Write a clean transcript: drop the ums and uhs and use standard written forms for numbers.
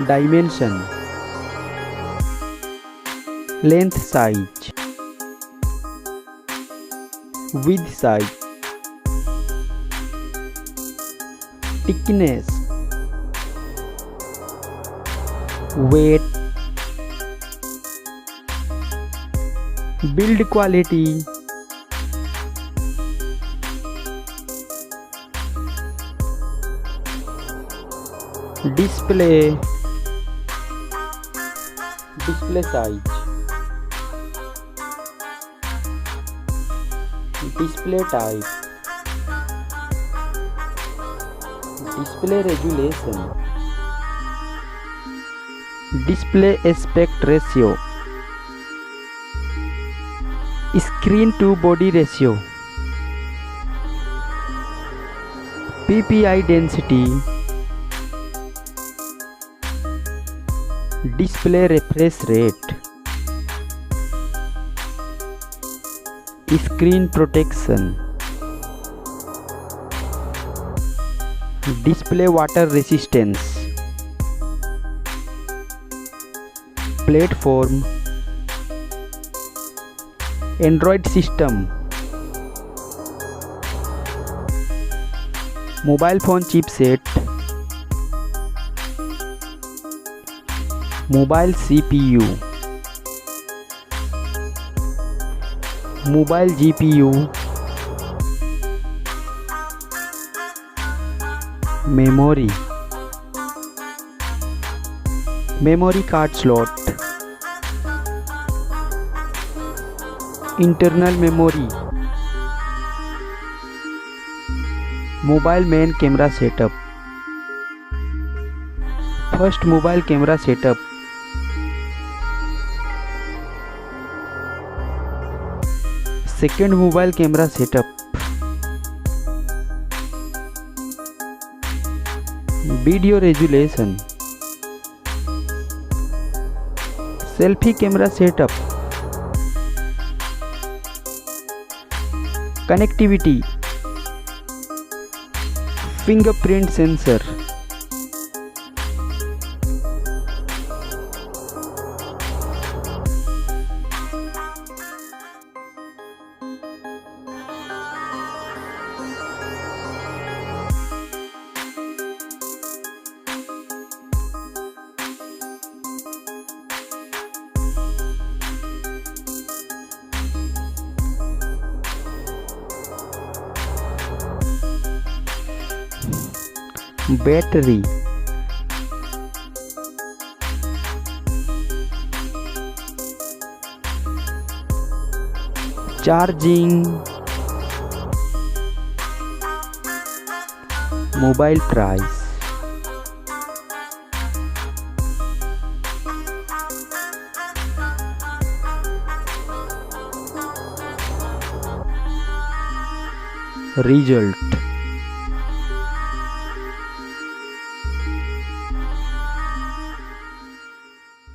dimension, length size, width size, thickness, weight, build quality, display size, display type, display resolution, display aspect ratio, screen to body ratio, PPI density, display refresh rate, screen protection, display water resistance, platform, Android system, mobile phone chipset, mobile CPU, mobile GPU, memory card slot, internal memory, mobile main camera setup, first mobile camera setup, second mobile camera setup, video resolution, selfie camera setup, connectivity, fingerprint sensor, battery, charging, mobile price, result.